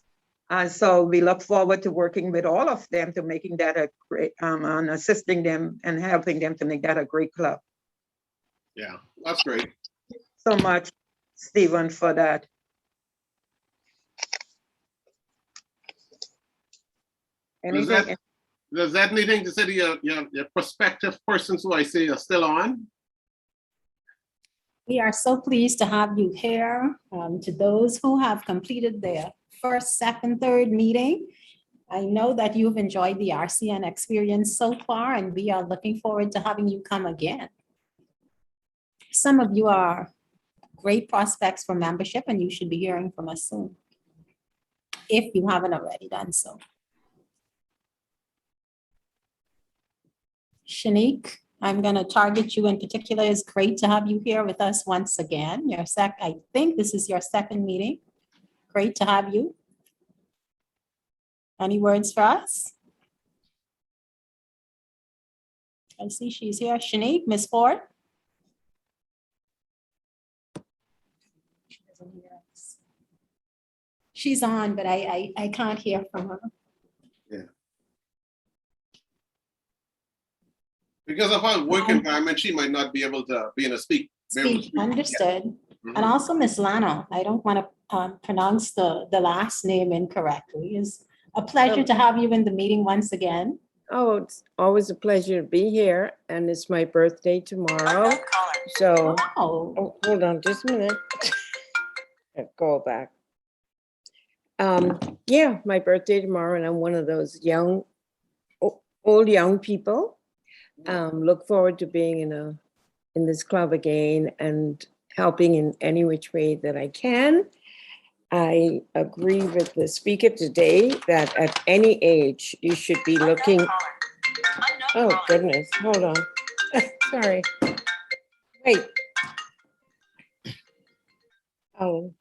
And so we look forward to working with all of them to making that a great, and assisting them and helping them to make that a great club. Yeah, that's great. So much, Stephen, for that. Anything? Does that anything to say to your prospective persons who I see are still on? We are so pleased to have you here. To those who have completed their first, second, third meeting, I know that you've enjoyed the RCN experience so far, and we are looking forward to having you come again. Some of you are great prospects for membership, and you should be hearing from us soon, if you haven't already done so. Shanique, I'm going to target you in particular. It's great to have you here with us once again. I think this is your second meeting. Great to have you. Any words for us? I see she's here. Shanique, Ms. Ford. She doesn't hear us. She's on, but I can't hear from her. Yeah. Because of her work environment, she might not be able to be in a speak. Understood. Yeah. And also Miss Lano, I don't want to pronounce the last name incorrectly. It's a pleasure to have you in the meeting once again. Oh, it's always a pleasure to be here, and it's my birthday tomorrow. So, oh, hold on just a minute. Go back. Yeah, my birthday tomorrow, and I'm one of those old young people. Look forward to being in this club again and helping in any which way that I can. I agree with the speaker today that at any age you should be looking. Oh goodness, hold on. Sorry. Wait. Oh.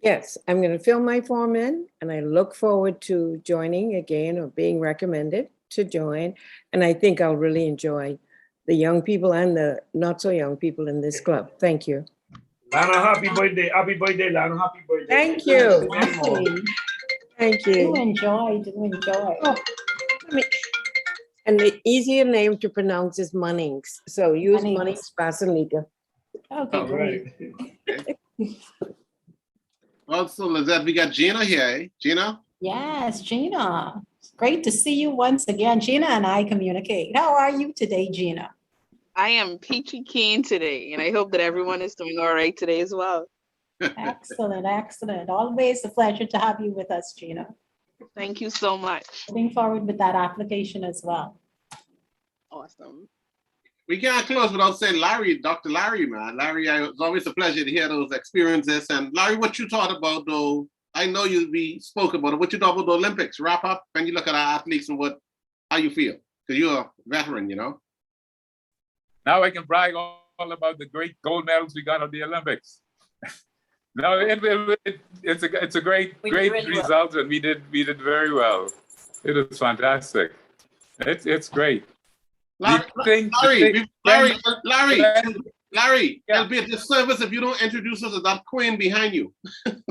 Yes, I'm going to fill my form in, and I look forward to joining again or being recommended to join. And I think I'll really enjoy the young people and the not so young people in this club. Thank you. Lana, happy birthday. Happy birthday, Lana. Happy birthday. Thank you. Thank you. Do enjoy. Oh, and the easier name to pronounce is Munnings. So use Munnings Basilika. Okay, great. Also, Lizette, we got Gina here, eh? Gina? Yes, Gina. It's great to see you once again. Gina and I communicate. How are you today, Gina? I am peachy keen today, and I hope that everyone is doing all right today as well. Excellent, excellent. Always a pleasure to have you with us, Gina. Thank you so much. Moving forward with that application as well. Awesome. We can't close without saying Larry, Dr. Larry, man. Larry, it's always a pleasure to hear those experiences. And Larry, what you thought about though, I know we spoke about it. What you thought about the Olympics? Wrap up when you look at our athletes and how you feel? Because you're a veteran, you know? Now I can brag all about the great gold medals we got at the Olympics. No, it's a great result, and we did very well. It was fantastic. It's great. Larry, it'll be a disservice if you don't introduce us to that queen behind you. What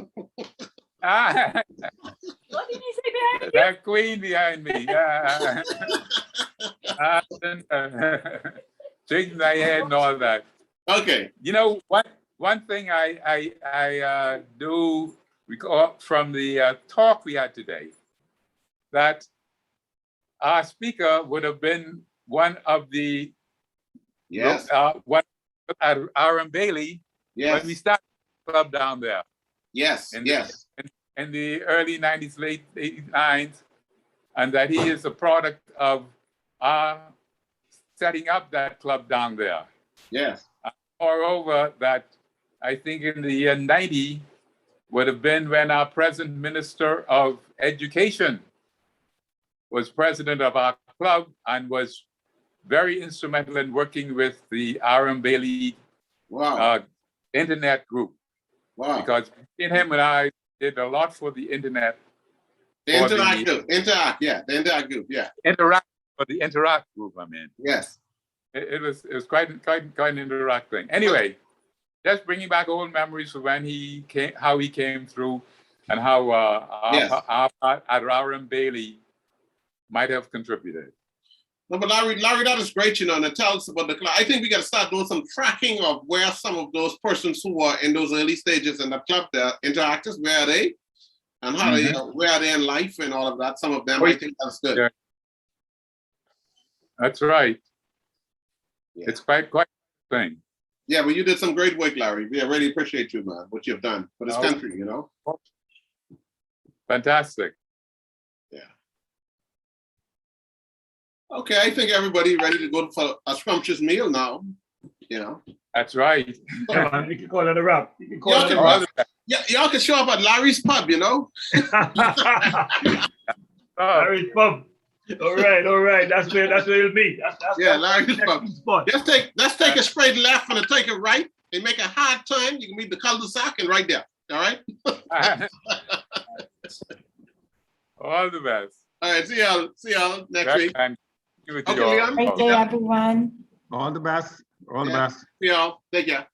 did you say behind you? That queen behind me. Shaking my head and all that. Okay. You know, one thing I do from the talk we had today, that our speaker would have been one of the one at R.M. Bailey when we started the club down there. Yes, In the early 90s, late 89s, and that he is a product of our setting up that club down there. Yes. Moreover, that I think in the year 90 would have been when our present Minister of Education was president of our club and was very instrumental in working with the R.M. Bailey internet group. Wow. Because him and I did a lot for the internet. The Interact group, the Interact group, yeah. The Interact group, I mean. Yes. It was quite an Interact thing. Anyway, just bringing back old memories of when he came, how he came through, and how our at R.M. Bailey might have contributed. No, but Larry, that is great, you know, and it tells us about the club. I think we got to start doing some tracking of where some of those persons who were in those early stages in the club, the interactors, where are they? And how they, where are they in life and all of that? Some of them, I think that's good. Yeah. That's right. Yeah. It's quite a thing. Yeah, but you did some great work, Larry. We really appreciate you, man, what you've done for this country, you know? Fantastic. Yeah. Okay, I think everybody ready to go for a scrumptious meal now, you know? That's right. Come on, you can call it a wrap. You can call Y'all it a wrap. Y'all can show up at Larry's Pub, you know? Larry's Pub. All right. That's where it'll be. That's Larry's Pub. Let's take a straight left and take a right. And make a hard turn. You can meet the cul-de-sac and right there. All right? All the best. All right, see y'all next week. Okay, Leon? Great day, everyone. All the best. All the best. See y'all. Take care.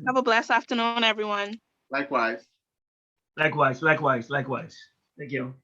Have a blessed afternoon, everyone. Likewise. Likewise. Thank you.